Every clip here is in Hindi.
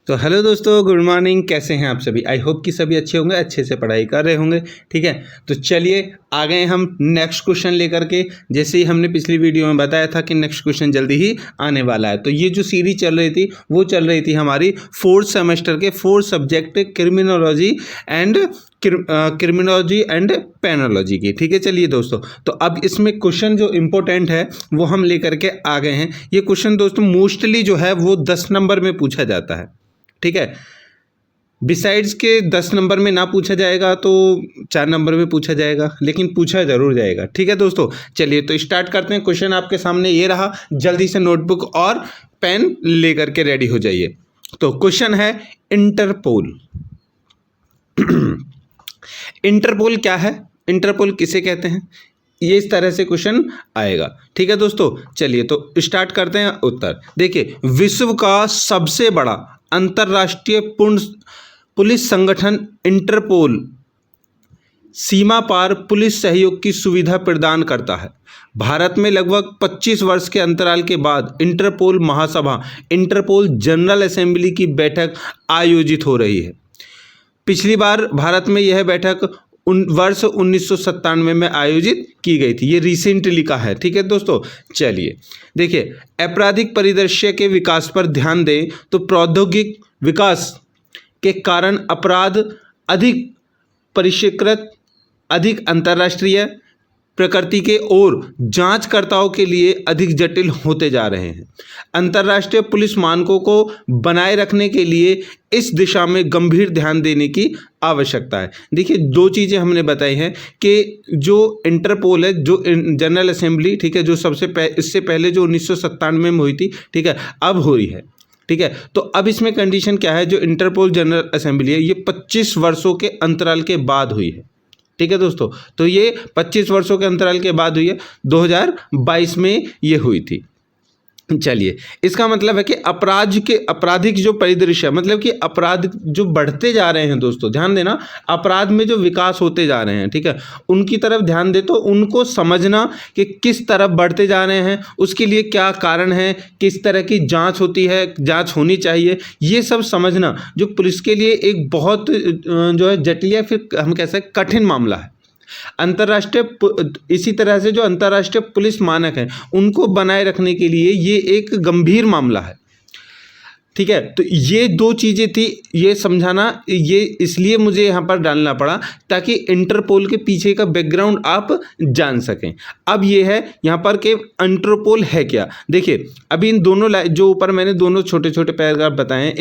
तो हेलो दोस्तों, गुड मॉर्निंग। कैसे हैं आप सभी? आई होप कि सभी अच्छे होंगे, अच्छे से पढ़ाई कर रहे होंगे। ठीक है, तो चलिए आ गए हम नेक्स्ट क्वेश्चन लेकर के। जैसे ही हमने पिछली वीडियो में बताया था कि नेक्स्ट क्वेश्चन जल्दी ही आने वाला है, तो ये जो सीरीज चल रही थी वो चल रही थी हमारी फोर्थ सेमेस्टर के 4 सब्जेक्ट क्रिमिनोलॉजी एंड पेनोलॉजी की। ठीक है, चलिए दोस्तों, तो अब इसमें क्वेश्चन जो इम्पोर्टेंट है वो हम लेकर के आ गए हैं। ये क्वेश्चन दोस्तों मोस्टली जो है वो 10 नंबर में पूछा जाता है। ठीक है, बिसाइड्स के 10 नंबर में ना पूछा जाएगा तो 4 नंबर में पूछा जाएगा, लेकिन पूछा जरूर जाएगा। ठीक है दोस्तों, चलिए तो स्टार्ट करते हैं। क्वेश्चन आपके सामने ये रहा, जल्दी से नोटबुक और पेन लेकर के रेडी हो जाइए। तो क्वेश्चन है इंटरपोल। इंटरपोल क्या है, इंटरपोल किसे कहते हैं, ये इस तरह से क्वेश्चन आएगा। ठीक है दोस्तों, चलिए तो स्टार्ट करते हैं। उत्तर देखिए, विश्व का सबसे बड़ा अंतर्राष्ट्रीय पुलिस संगठन इंटरपोल सीमा पार पुलिस सहयोग की सुविधा प्रदान करता है। भारत में लगभग 25 वर्ष के अंतराल के बाद इंटरपोल महासभा इंटरपोल जनरल असेंबली की बैठक आयोजित हो रही है। पिछली बार भारत में यह बैठक वर्ष 1997 में आयोजित की गई थी। ये रिसेंटली का है। ठीक है दोस्तों, चलिए देखिए, आपराधिक परिदृश्य के विकास पर ध्यान दें तो प्रौद्योगिक विकास के कारण अपराध अधिक परिष्कृत, अधिक अंतर्राष्ट्रीय प्रकृति के और जांचकर्ताओं के लिए अधिक जटिल होते जा रहे हैं। अंतर्राष्ट्रीय पुलिस मानकों को बनाए रखने के लिए इस दिशा में गंभीर ध्यान देने की आवश्यकता है। देखिए, दो चीज़ें हमने बताई हैं कि जो इंटरपोल है, जो जनरल असेंबली, ठीक है, जो इससे पहले जो 1997 में हुई थी, ठीक है, अब हो रही है। ठीक है, तो अब इसमें कंडीशन क्या है, जो इंटरपोल जनरल असेंबली है ये 25 वर्षों के अंतराल के बाद हुई है। ठीक है दोस्तों, तो ये 25 वर्षों के अंतराल के बाद हुई है, 2022 में ये हुई थी। चलिए, इसका मतलब है कि आपराधिक जो परिदृश्य है, मतलब कि अपराध जो बढ़ते जा रहे हैं दोस्तों, ध्यान देना, अपराध में जो विकास होते जा रहे हैं, ठीक है, उनकी तरफ ध्यान दे तो उनको समझना कि किस तरफ बढ़ते जा रहे हैं, उसके लिए क्या कारण है, किस तरह की जांच होती है, जांच होनी चाहिए, ये सब समझना जो पुलिस के लिए एक बहुत जो है जटिल या फिर हम कह सकते कठिन मामला है। इसी तरह से जो अंतर्राष्ट्रीय पुलिस मानक हैं उनको बनाए रखने के लिए ये एक गंभीर मामला है। ठीक है, तो ये दो चीज़ें थी, ये समझाना, ये इसलिए मुझे यहाँ पर डालना पड़ा ताकि इंटरपोल के पीछे का बैकग्राउंड आप जान सकें। अब ये है यहाँ पर कि इंटरपोल है क्या। देखिए, अभी इन दोनों जो ऊपर मैंने दोनों छोटे छोटे पैराग्राफ बताए हैं,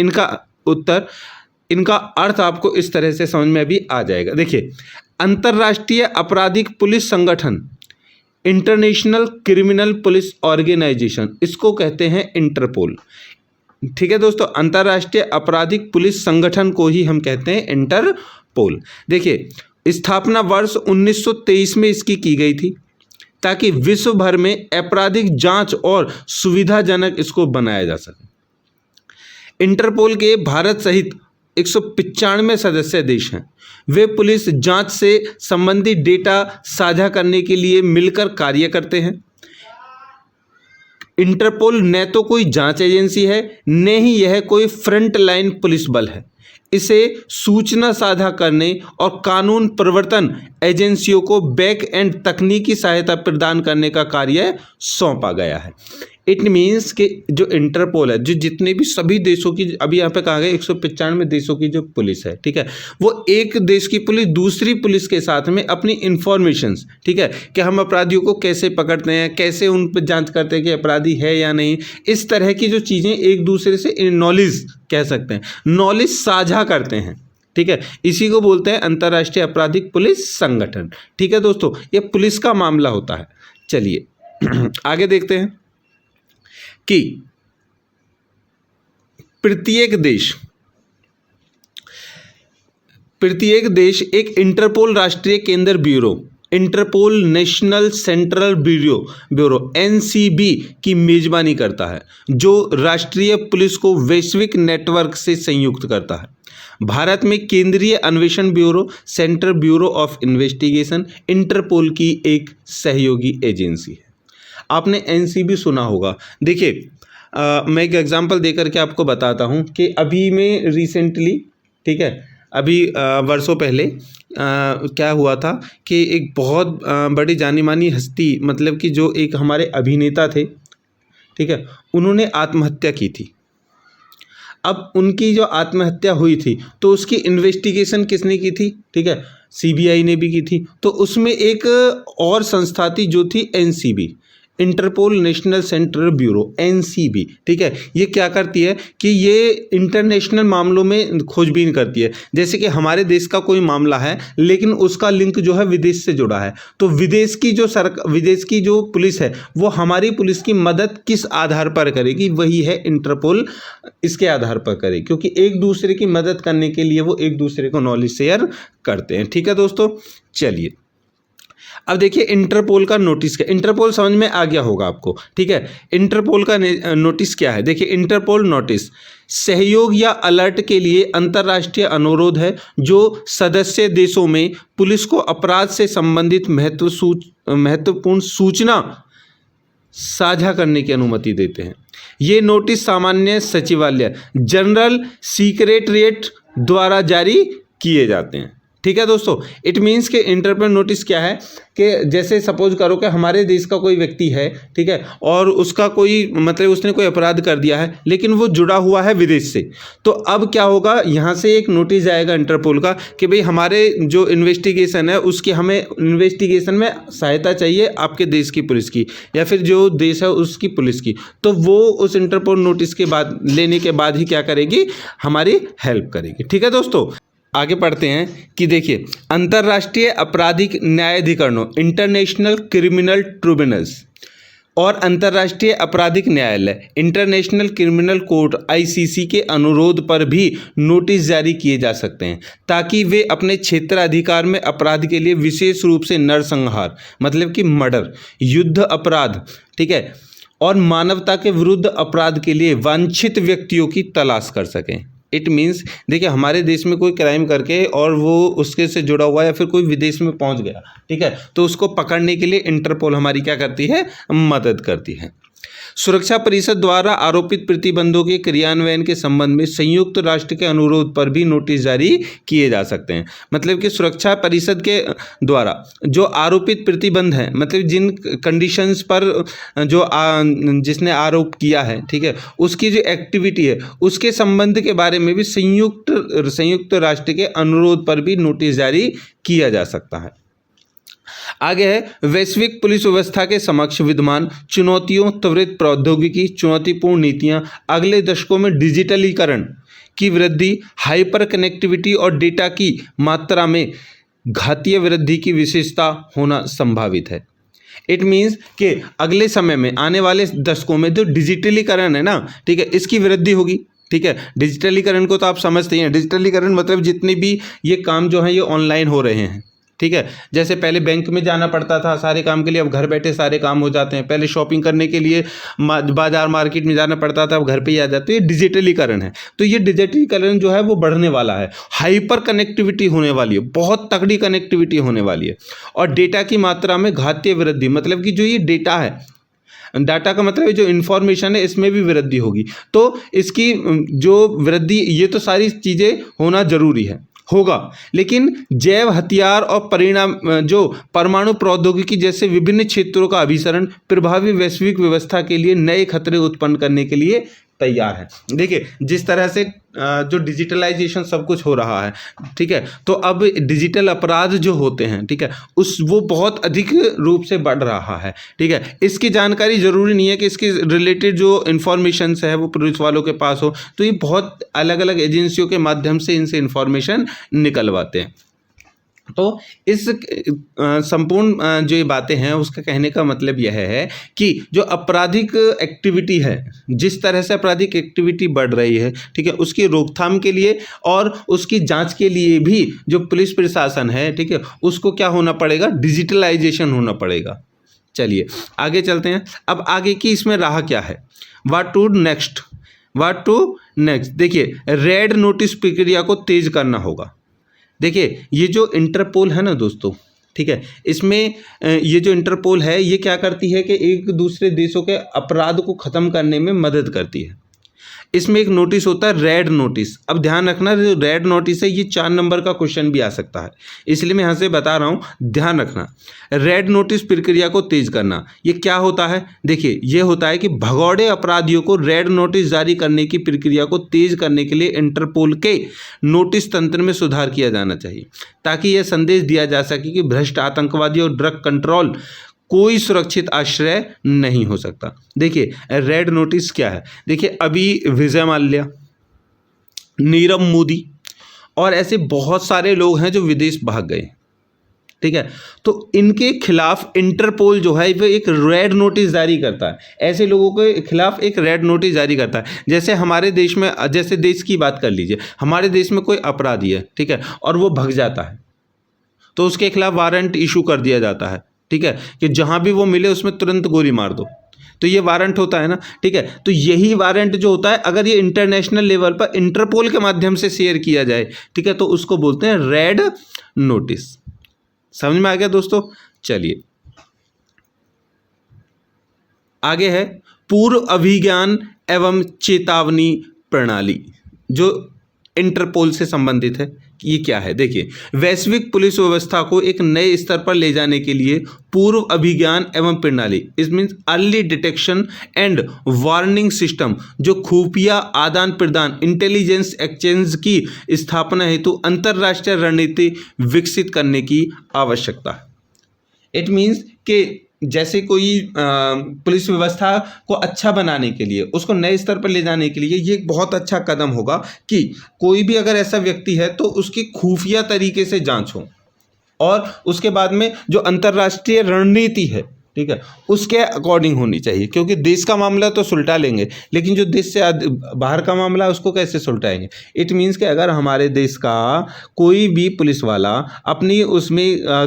इनका अर्थ आपको इस तरह से समझ में अभी आ जाएगा। देखिए, अंतर्राष्ट्रीय आपराधिक पुलिस संगठन, इंटरनेशनल क्रिमिनल पुलिस ऑर्गेनाइजेशन, इसको कहते हैं इंटरपोल। ठीक है दोस्तों, अंतर्राष्ट्रीय आपराधिक पुलिस संगठन को ही हम कहते हैं इंटरपोल। देखिए, स्थापना वर्ष 1923 में इसकी की गई थथी ताकि विश्व भर में आपराधिक जांच और सुविधाजनक इसको बनाया जा सके। इंटरपोल के भारत सहित 195 सदस्य देश हैं। वे पुलिस जांच से संबंधित डेटा साझा करने के लिए मिलकर कार्य करते हैं। इंटरपोल न तो कोई जांच एजेंसी है, न ही यह कोई फ्रंट लाइन पुलिस बल है। इसे सूचना साझा करने और कानून प्रवर्तन एजेंसियों को बैक एंड तकनीकी सहायता प्रदान करने का कार्य सौंपा गया है। इट मीन्स कि जो इंटरपोल है, जो जितने भी सभी देशों की, अभी यहाँ पे कहा गया 195 देशों की जो पुलिस है, ठीक है, वो एक देश की पुलिस दूसरी पुलिस के साथ में अपनी इंफॉर्मेशंस, ठीक है, कि हम अपराधियों को कैसे पकड़ते हैं, कैसे उन पर जांच करते हैं कि अपराधी है या नहीं, इस तरह की जो चीज़ें एक दूसरे से नॉलेज कह सकते हैं, नॉलेज साझा करते हैं। ठीक है, इसी को बोलते हैं अंतर्राष्ट्रीय आपराधिक पुलिस संगठन। ठीक है दोस्तों, ये पुलिस का मामला होता है। चलिए आगे देखते हैं कि प्रत्येक देश एक इंटरपोल राष्ट्रीय केंद्र bureau, Interpol national central bureau NCB की मेजबानी करता है, जो राष्ट्रीय पुलिस को वैश्विक नेटवर्क से संयुक्त करता है। भारत में केंद्रीय अन्वेषण bureau, central bureau of investigation, Interpol की एक सहयोगी एजेंसी है। आपने एनसीबी सुना होगा। देखिए, मैं एक एग्जांपल दे करके आपको बताता हूँ कि अभी में रिसेंटली, ठीक है, अभी वर्षों पहले क्या हुआ था कि एक बहुत बड़ी जानी मानी हस्ती, मतलब कि जो एक हमारे अभिनेता थे, ठीक है, उन्होंने आत्महत्या की थी। अब उनकी जो आत्महत्या हुई थी तो उसकी इन्वेस्टिगेशन किसने की थी, ठीक है, सीबीआई ने भी की थी। तो उसमें एक और संस्था थी जो थी NCB, Interpol national central bureau, NCB, ठीक है। ये क्या करती है कि ये इंटरनेशनल मामलों में खोजबीन करती है। जैसे कि हमारे देश का कोई मामला है लेकिन उसका लिंक जो है विदेश से जुड़ा है, तो विदेश की जो पुलिस है वो हमारी पुलिस की मदद किस आधार पर करेगी, वही है इंटरपोल, इसके आधार पर करेगी, क्योंकि एक दूसरे की मदद करने के लिए वो एक दूसरे को नॉलेज शेयर करते हैं। ठीक है दोस्तों, चलिए अब देखिए इंटरपोल का नोटिस क्या, इंटरपोल समझ में आ गया होगा आपको, ठीक है। इंटरपोल का नोटिस क्या है, देखिए इंटरपोल नोटिस सहयोग या अलर्ट के लिए अंतर्राष्ट्रीय अनुरोध है जो सदस्य देशों में पुलिस को अपराध से संबंधित महत्वपूर्ण सूचना साझा करने की अनुमति देते हैं। ये नोटिस सामान्य सचिवालय, जनरल सीक्रेटरीट द्वारा जारी किए जाते हैं। ठीक है दोस्तों, इट मीन्स के इंटरपोल नोटिस क्या है कि जैसे सपोज करो कि हमारे देश का कोई व्यक्ति है, ठीक है, और उसका कोई मतलब उसने कोई अपराध कर दिया है लेकिन वो जुड़ा हुआ है विदेश से, तो अब क्या होगा, यहाँ से एक नोटिस जाएगा इंटरपोल का कि भाई हमारे जो इन्वेस्टिगेशन है उसकी, हमें इन्वेस्टिगेशन में सहायता चाहिए आपके देश की पुलिस की या फिर जो देश है उसकी पुलिस की, तो वो उस इंटरपोल नोटिस के बाद लेने के बाद ही क्या करेगी, हमारी हेल्प करेगी। ठीक है दोस्तों, आगे पढ़ते हैं कि देखिए अंतर्राष्ट्रीय आपराधिक न्यायाधिकरणों, इंटरनेशनल क्रिमिनल ट्रिब्यूनल्स, और अंतर्राष्ट्रीय आपराधिक न्यायालय, इंटरनेशनल क्रिमिनल कोर्ट, आईसीसी के अनुरोध पर भी नोटिस जारी किए जा सकते हैं ताकि वे अपने क्षेत्राधिकार में अपराध के लिए विशेष रूप से नरसंहार मतलब कि मर्डर, युद्ध अपराध, ठीक है, और मानवता के विरुद्ध अपराध के लिए वांछित व्यक्तियों की तलाश कर सकें। इट मीन्स देखिए हमारे देश में कोई क्राइम करके और वो उसके से जुड़ा हुआ या फिर कोई विदेश में पहुंच गया, ठीक है, तो उसको पकड़ने के लिए इंटरपोल हमारी क्या करती है, मदद करती है। सुरक्षा परिषद द्वारा आरोपित प्रतिबंधों के क्रियान्वयन के संबंध में संयुक्त राष्ट्र के अनुरोध पर भी नोटिस जारी किए जा सकते हैं। मतलब कि सुरक्षा परिषद के द्वारा जो आरोपित प्रतिबंध हैं, मतलब जिन कंडीशंस पर जो जिसने आरोप किया है, ठीक है, उसकी जो एक्टिविटी है उसके संबंध के बारे में भी संयुक्त राष्ट्र के अनुरोध पर भी नोटिस जारी किया जा सकता है। आगे है वैश्विक पुलिस व्यवस्था के समक्ष विद्यमान चुनौतियों, त्वरित प्रौद्योगिकी, चुनौतीपूर्ण नीतियां, अगले दशकों में डिजिटलीकरण की वृद्धि, हाइपर कनेक्टिविटी और डेटा की मात्रा में घातीय वृद्धि की विशेषता होना संभावित है। इट मीन्स कि अगले समय में आने वाले दशकों में जो डिजिटलीकरण है ना, ठीक है, इसकी वृद्धि होगी। ठीक है, डिजिटलीकरण को तो आप समझते हैं, डिजिटलीकरण मतलब जितने भी ये काम जो है ये ऑनलाइन हो रहे हैं। ठीक है, जैसे पहले बैंक में जाना पड़ता था सारे काम के लिए, अब घर बैठे सारे काम हो जाते हैं। पहले शॉपिंग करने के लिए बाजार मार्केट में जाना पड़ता था, अब घर पे ही आ जाते हैं। ये डिजिटलीकरण है, तो ये डिजिटलीकरण जो है वो बढ़ने वाला है, हाइपर कनेक्टिविटी होने वाली है, बहुत तगड़ी कनेक्टिविटी होने वाली है, और डेटा की मात्रा में घातीय वृद्धि, मतलब कि जो ये डेटा है, डाटा का मतलब जो इन्फॉर्मेशन है इसमें भी वृद्धि होगी। तो इसकी जो वृद्धि, ये तो सारी चीज़ें होना जरूरी है, होगा, लेकिन जैव हथियार और परिणाम जो परमाणु प्रौद्योगिकी जैसे विभिन्न क्षेत्रों का अभिसरण प्रभावी वैश्विक व्यवस्था के लिए नए खतरे उत्पन्न करने के लिए तैयार है। देखिए जिस तरह से जो डिजिटलाइजेशन सब कुछ हो रहा है, ठीक है, तो अब डिजिटल अपराध जो होते हैं, ठीक है, वो बहुत अधिक रूप से बढ़ रहा है। ठीक है, इसकी जानकारी जरूरी नहीं है कि इसके रिलेटेड जो इन्फॉर्मेशन है वो पुलिस वालों के पास हो, तो ये बहुत अलग अलग एजेंसियों के माध्यम से इनसे इन्फॉर्मेशन निकलवाते हैं। तो इस संपूर्ण जो ये बातें हैं उसका कहने का मतलब यह है कि जो आपराधिक एक्टिविटी है, जिस तरह से आपराधिक एक्टिविटी बढ़ रही है, ठीक है, उसकी रोकथाम के लिए और उसकी जांच के लिए भी जो पुलिस प्रशासन है, ठीक है, उसको क्या होना पड़ेगा, डिजिटलाइजेशन होना पड़ेगा। चलिए आगे चलते हैं। अब आगे की इसमें राह क्या है, व्हाट टू नेक्स्ट। देखिए रेड नोटिस प्रक्रिया को तेज करना होगा। देखिए ये जो इंटरपोल है ना दोस्तों, ठीक है। इसमें ये जो इंटरपोल है ये क्या करती है कि एक दूसरे देशों के अपराध को ख़त्म करने में मदद करती है। इसमें एक नोटिस होता है रेड नोटिस। अब ध्यान रखना, जो रेड नोटिस है ये 4 नंबर का क्वेश्चन भी आ सकता है, इसलिए मैं यहाँ से बता रहा हूँ, ध्यान रखना। रेड नोटिस प्रक्रिया को तेज करना, ये क्या होता है? देखिए, ये होता है कि भगौड़े अपराधियों को रेड नोटिस जारी करने की प्रक्रिया को तेज करने के लिए इंटरपोल के नोटिस तंत्र में सुधार किया जाना चाहिए, ताकि यह संदेश दिया जा सके कि भ्रष्ट आतंकवादी और ड्रग कंट्रोल कोई सुरक्षित आश्रय नहीं हो सकता। देखिए, रेड नोटिस क्या है? देखिए, अभी विजय माल्या, नीरव मोदी और ऐसे बहुत सारे लोग हैं जो विदेश भाग गए, ठीक है। तो इनके खिलाफ इंटरपोल जो है वो एक रेड नोटिस जारी करता है, ऐसे लोगों के खिलाफ एक रेड नोटिस जारी करता है। जैसे हमारे देश में, जैसे देश की बात कर लीजिए, हमारे देश में कोई अपराधी है, ठीक है, और वो भाग जाता है, तो उसके खिलाफ वारंट इशू कर दिया जाता है, ठीक है, कि जहां भी वो मिले उसमें तुरंत गोली मार दो। तो ये वारंट होता है ना, ठीक है। तो यही वारंट जो होता है, अगर ये इंटरनेशनल लेवल पर इंटरपोल के माध्यम से शेयर किया जाए, ठीक है, तो उसको बोलते हैं रेड नोटिस। समझ में आ गया दोस्तों? चलिए आगे है पूर्व अभिज्ञान एवं चेतावनी प्रणाली, जो इंटरपोल से संबंधित है। ये क्या है? देखिए, वैश्विक पुलिस व्यवस्था को एक नए स्तर पर ले जाने के लिए पूर्व अभिज्ञान एवं प्रणाली, इस means early detection and warning system, जो खुफिया आदान प्रदान इंटेलिजेंस एक्सचेंज की स्थापना हेतु अंतर्राष्ट्रीय रणनीति विकसित करने की आवश्यकता है। इट मीन्स कि जैसे कोई पुलिस व्यवस्था को अच्छा बनाने के लिए, उसको नए स्तर पर ले जाने के लिए ये एक बहुत अच्छा कदम होगा कि कोई भी अगर ऐसा व्यक्ति है तो उसकी खुफिया तरीके से जांच हो, और उसके बाद में जो अंतर्राष्ट्रीय रणनीति है, ठीक है, उसके अकॉर्डिंग होनी चाहिए। क्योंकि देश का मामला तो सुलटा लेंगे, लेकिन जो देश से बाहर का मामला है उसको कैसे सुलटाएंगे? इट मीन्स कि अगर हमारे देश का कोई भी पुलिस वाला अपनी उसमें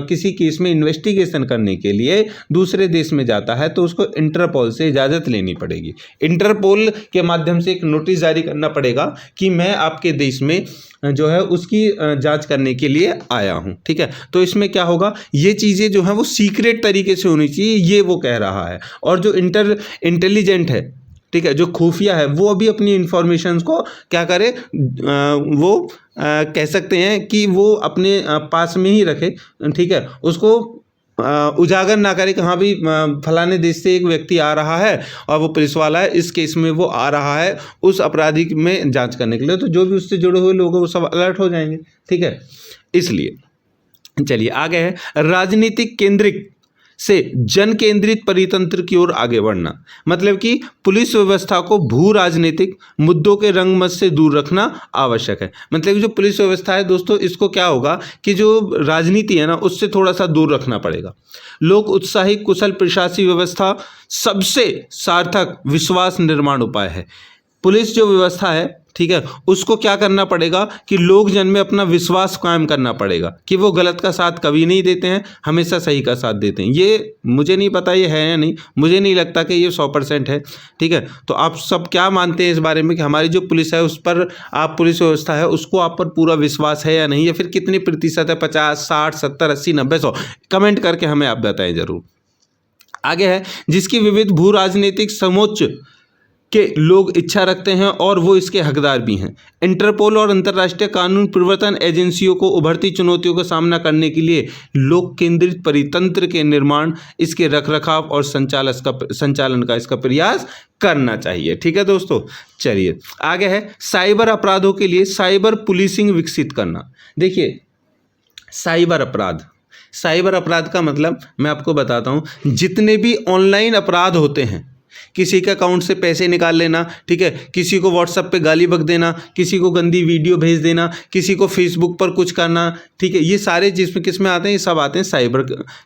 किसी केस में इन्वेस्टिगेशन करने के लिए दूसरे देश में जाता है, तो उसको इंटरपोल से इजाज़त लेनी पड़ेगी। इंटरपोल के माध्यम से एक नोटिस जारी करना पड़ेगा कि मैं आपके देश में जो है उसकी जांच करने के लिए आया हूं, ठीक है। तो इसमें क्या होगा, ये चीज़ें जो है वो सीक्रेट तरीके से होनी चाहिए, ये वो कह रहा है। और जो इंटेलिजेंट है, ठीक है, जो खुफिया है, वो अभी अपनी इंफॉर्मेशन को क्या करे, वो कह सकते हैं कि वो अपने पास में ही रखे, ठीक है, उसको उजागर ना करे कि हाँ भी फलाने देश से एक व्यक्ति आ रहा है और वो पुलिस वाला है, इस केस में वो आ रहा है उस अपराधी में जांच करने के लिए, तो जो भी उससे जुड़े हुए लोग हैं वो सब अलर्ट हो जाएंगे, ठीक है। इसलिए चलिए आगे है राजनीतिक केंद्रित से जन केंद्रित परितंत्र की ओर आगे बढ़ना। मतलब कि पुलिस व्यवस्था को भू राजनीतिक मुद्दों के रंगमंच से दूर रखना आवश्यक है। मतलब कि जो पुलिस व्यवस्था है दोस्तों, इसको क्या होगा कि जो राजनीति है ना, उससे थोड़ा सा दूर रखना पड़ेगा। लोक उत्साही कुशल प्रशासनिक व्यवस्था सबसे सार्थक विश्वास निर्माण उपाय है। पुलिस जो व्यवस्था है, ठीक है, उसको क्या करना पड़ेगा कि लोग जन में अपना विश्वास कायम करना पड़ेगा कि वो गलत का साथ कभी नहीं देते हैं, हमेशा सही का साथ देते हैं। ये मुझे नहीं पता ये है या नहीं, मुझे नहीं लगता कि ये 100% है, ठीक है। तो आप सब क्या मानते हैं इस बारे में कि हमारी जो पुलिस है उस पर, आप पुलिस व्यवस्था है उसको आप पर पूरा विश्वास है या नहीं, या फिर कितने प्रतिशत है, 50, 60, 70, 80, 90, 100? कमेंट करके हमें आप बताएं जरूर। आगे है जिसकी विविध भू राजनीतिक समोच्च के लोग इच्छा रखते हैं और वो इसके हकदार भी हैं। इंटरपोल और अंतर्राष्ट्रीय कानून प्रवर्तन एजेंसियों को उभरती चुनौतियों का सामना करने के लिए लोक केंद्रित परितंत्र के निर्माण, इसके रखरखाव और संचालन का इसका प्रयास करना चाहिए, ठीक है दोस्तों। चलिए आगे है साइबर अपराधों के लिए साइबर पुलिसिंग विकसित करना। देखिए, साइबर अपराध का मतलब मैं आपको बताता हूँ, जितने भी ऑनलाइन अपराध होते हैं, किसी के अकाउंट से पैसे निकाल लेना, ठीक है, किसी को व्हाट्सएप पे गाली बक देना, किसी को गंदी वीडियो भेज देना, किसी को फेसबुक पर कुछ करना, ठीक है, ये सारे जिसमें किस में आते हैं, ये सब आते हैं साइबर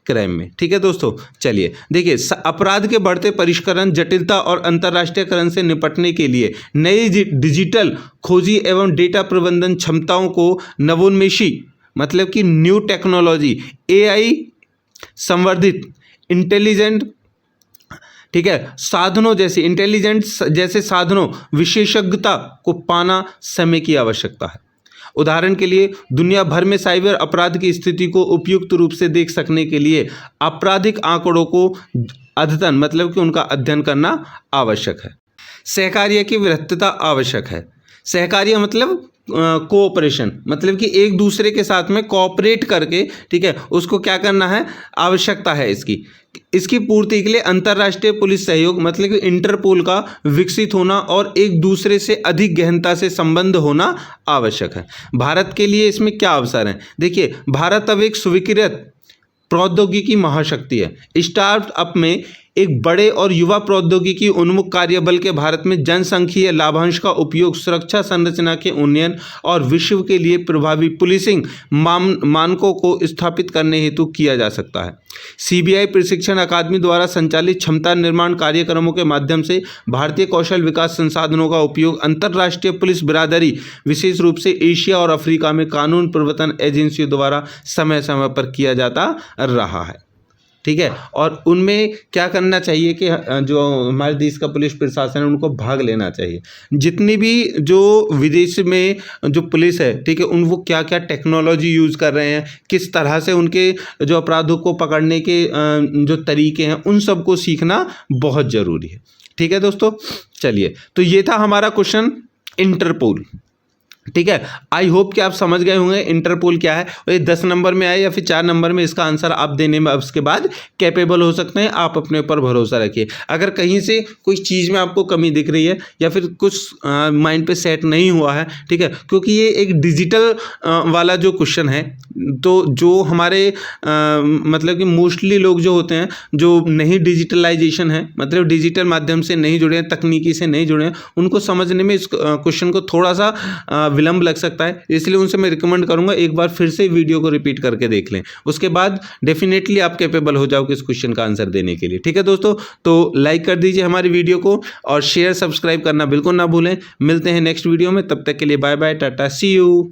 क्राइम में, ठीक है दोस्तों। चलिए देखिए, अपराध के बढ़ते परिष्करण, जटिलता और अंतर्राष्ट्रीयकरण से निपटने के लिए नई डिजिटल खोजी एवं डेटा प्रबंधन क्षमताओं को नवोन्मेषी, मतलब कि न्यू टेक्नोलॉजी, AI संवर्धित इंटेलिजेंट, ठीक है, साधनों जैसे इंटेलिजेंट जैसे साधनों विशेषज्ञता को पाना समय की आवश्यकता है। उदाहरण के लिए दुनिया भर में साइबर अपराध की स्थिति को उपयुक्त रूप से देख सकने के लिए आपराधिक आंकड़ों को अद्यतन मतलब कि उनका अध्ययन करना आवश्यक है। सहकार्य की वृहत्तता आवश्यक है। सहकार्य मतलब कोऑपरेशन, मतलब कि एक दूसरे के साथ में कोऑपरेट करके, ठीक है, उसको क्या करना है, आवश्यकता है इसकी पूर्ति के लिए अंतर्राष्ट्रीय पुलिस सहयोग मतलब कि इंटरपोल का विकसित होना और एक दूसरे से अधिक गहनता से संबंध होना आवश्यक है। भारत के लिए इसमें क्या अवसर हैं? देखिए, भारत अब एक स्वीकृत प्रौद्योगिकी महाशक्ति है। स्टार्टअप में एक बड़े और युवा प्रौद्योगिकी उन्मुख कार्यबल के भारत में जनसांख्यिकीय लाभांश का उपयोग सुरक्षा संरचना के उन्नयन और विश्व के लिए प्रभावी पुलिसिंग मानकों को स्थापित करने हेतु किया जा सकता है। सीबीआई प्रशिक्षण अकादमी द्वारा संचालित क्षमता निर्माण कार्यक्रमों के माध्यम से भारतीय कौशल विकास संसाधनों का उपयोग अंतर्राष्ट्रीय पुलिस बिरादरी, विशेष रूप से एशिया और अफ्रीका में कानून प्रवर्तन एजेंसियों द्वारा समय समय पर किया जाता रहा है। ठीक है, और उनमें क्या करना चाहिए कि जो हमारे देश का पुलिस प्रशासन है उनको भाग लेना चाहिए। जितनी भी जो विदेश में जो पुलिस है, ठीक है, वो क्या क्या टेक्नोलॉजी यूज़ कर रहे हैं, किस तरह से उनके जो अपराधों को पकड़ने के जो तरीके हैं, उन सबको सीखना बहुत ज़रूरी है। ठीक है दोस्तों, चलिए, तो ये था हमारा क्वेश्चन इंटरपोल। ठीक है, आई होप कि आप समझ गए होंगे इंटरपोल क्या है, और ये 10 नंबर में आए या फिर 4 नंबर में, इसका आंसर आप देने में उसके बाद कैपेबल हो सकते हैं। आप अपने ऊपर भरोसा रखिए। अगर कहीं से कोई चीज़ में आपको कमी दिख रही है या फिर कुछ माइंड पे सेट नहीं हुआ है, ठीक है, क्योंकि ये एक डिजिटल वाला जो क्वेश्चन है, तो जो हमारे मतलब कि मोस्टली लोग जो होते हैं जो नहीं डिजिटलाइजेशन है, मतलब डिजिटल माध्यम से नहीं जुड़े हैं, तकनीकी से नहीं जुड़े हैं, उनको समझने में इस क्वेश्चन को थोड़ा सा विलंब लग सकता है। इसलिए उनसे मैं रिकमेंड करूंगा एक बार फिर से वीडियो को रिपीट करके देख लें, उसके बाद डेफिनेटली आप कैपेबल हो जाओगे इस क्वेश्चन का आंसर देने के लिए। ठीक है दोस्तों, तो लाइक कर दीजिए हमारी वीडियो को और शेयर सब्सक्राइब करना बिल्कुल ना भूलें। मिलते हैं नेक्स्ट वीडियो में, तब तक के लिए bye bye, tata, see you.